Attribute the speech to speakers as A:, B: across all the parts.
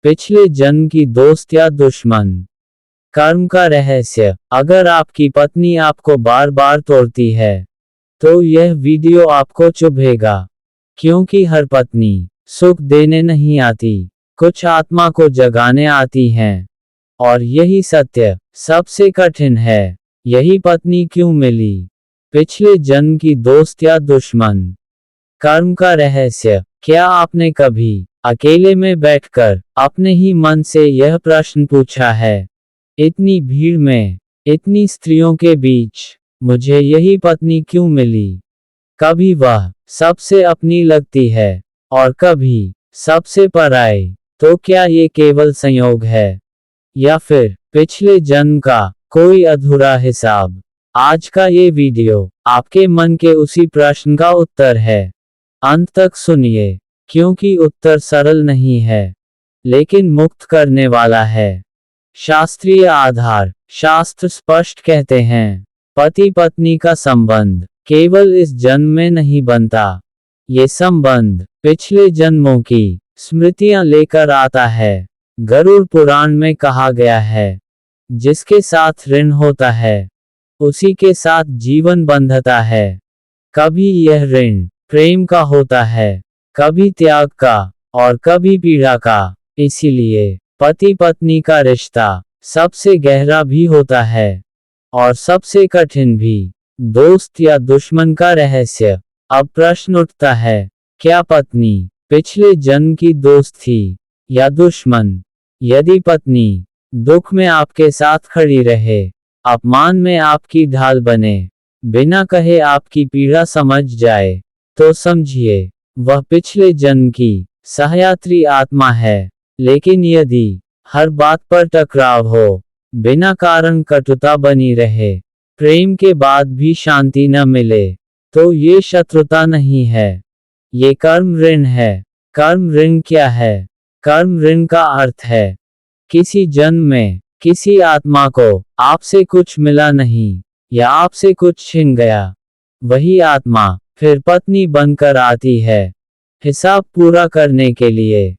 A: पिछले जन्म की दोस्त या दुश्मन। कर्म का रहस्य। अगर आपकी पत्नी आपको बार बार तोड़ती है तो यह वीडियो आपको चुभेगा, क्योंकि हर पत्नी सुख देने नहीं आती, कुछ आत्मा को जगाने आती हैं। और यही सत्य सबसे कठिन है। यही पत्नी क्यों मिली? पिछले जन्म की दोस्त या दुश्मन। कर्म का रहस्य। क्या आपने कभी अकेले में बैठकर अपने ही मन से यह प्रश्न पूछा है, इतनी भीड़ में, इतनी स्त्रियों के बीच मुझे यही पत्नी क्यों मिली? कभी वह सबसे अपनी लगती है और कभी सबसे पराई। तो क्या ये केवल संयोग है या फिर पिछले जन्म का कोई अधूरा हिसाब? आज का ये वीडियो आपके मन के उसी प्रश्न का उत्तर है। अंत तक सुनिए, क्योंकि उत्तर सरल नहीं है, लेकिन मुक्त करने वाला है। शास्त्रीय आधार। शास्त्र स्पष्ट कहते हैं, पति पत्नी का संबंध केवल इस जन्म में नहीं बनता। ये संबंध पिछले जन्मों की स्मृतियां लेकर आता है। गरुड़ पुराण में कहा गया है, जिसके साथ ऋण होता है उसी के साथ जीवन बंधता है। कभी यह ऋण प्रेम का होता है, कभी त्याग का, और कभी पीड़ा का। इसीलिए पति पत्नी का रिश्ता सबसे गहरा भी होता है और सबसे कठिन भी। दोस्त या दुश्मन का रहस्य। अब प्रश्न उठता है, क्या पत्नी पिछले जन्म की दोस्त थी या दुश्मन? यदि पत्नी दुख में आपके साथ खड़ी रहे, अपमान में आपकी ढाल बने, बिना कहे आपकी पीड़ा समझ जाए, तो समझिए वह पिछले जन्म की सहयात्री आत्मा है। लेकिन यदि हर बात पर टकराव हो, बिना कारण कटुता बनी रहे, प्रेम के बाद भी शांति न मिले, तो ये शत्रुता नहीं है, ये कर्म ऋण है। कर्म ऋण क्या है? कर्म ऋण का अर्थ है, किसी जन्म में किसी आत्मा को आपसे कुछ मिला नहीं या आपसे कुछ छिन गया। वही आत्मा फिर पत्नी बनकर आती है, हिसाब पूरा करने के लिए।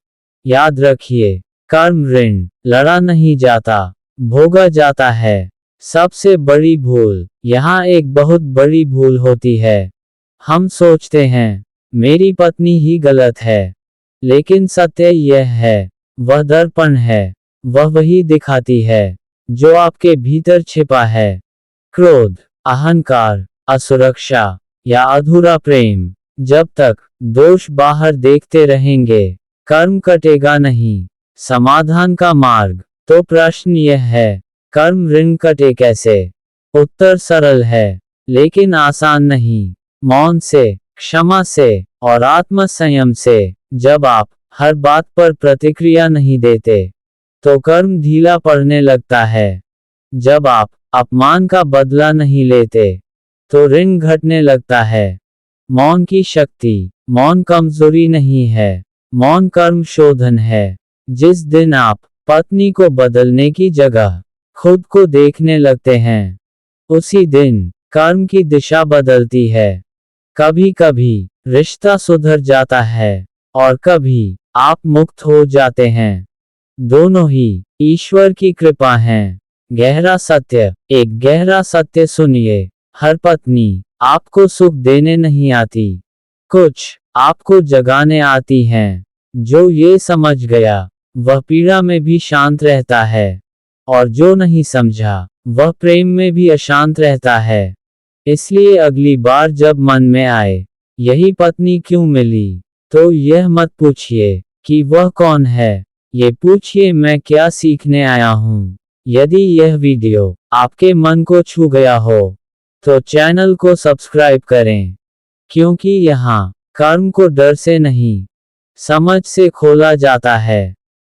A: याद रखिए, कर्म ऋण लड़ा नहीं जाता, भोगा जाता है। सबसे बड़ी भूल यहाँ एक बहुत बड़ी भूल होती है। हम सोचते हैं, मेरी पत्नी ही गलत है, लेकिन सत्य यह है, वह दर्पण है, वह वही दिखाती है जो आपके भीतर छिपा है। क्रोध, अहंकार, असुरक्षा या अधूरा प्रेम। जब तक दोष बाहर देखते रहेंगे, कर्म कटेगा नहीं। समाधान का मार्ग। तो प्रश्न यह है, कर्म ऋण कटे कैसे? उत्तर सरल है, लेकिन आसान नहीं। मौन से, क्षमा से और आत्म संयम से। जब आप हर बात पर प्रतिक्रिया नहीं देते, तो कर्म ढीला पड़ने लगता है। जब आप अपमान का बदला नहीं लेते, तो ऋण घटने लगता है। मौन की शक्ति। मौन कमजोरी नहीं है, मौन कर्म शोधन है। जिस दिन आप पत्नी को बदलने की जगह खुद को देखने लगते हैं, उसी दिन कर्म की दिशा बदलती है। कभी कभी रिश्ता सुधर जाता है और कभी आप मुक्त हो जाते हैं। दोनों ही ईश्वर की कृपा है। गहरा सत्य। एक गहरा सत्य सुनिए, हर पत्नी आपको सुख देने नहीं आती, कुछ आपको जगाने आती हैं। जो ये समझ गया, वह पीड़ा में भी शांत रहता है, और जो नहीं समझा, वह प्रेम में भी अशांत रहता है। इसलिए अगली बार जब मन में आए, यही पत्नी क्यों मिली, तो यह मत पूछिए कि वह कौन है, ये पूछिए मैं क्या सीखने आया हूँ। यदि यह वीडियो आपके मन को छू गया हो, तो चैनल को सब्सक्राइब करें, क्योंकि यहाँ कर्म को डर से नहीं, समझ से खोला जाता है।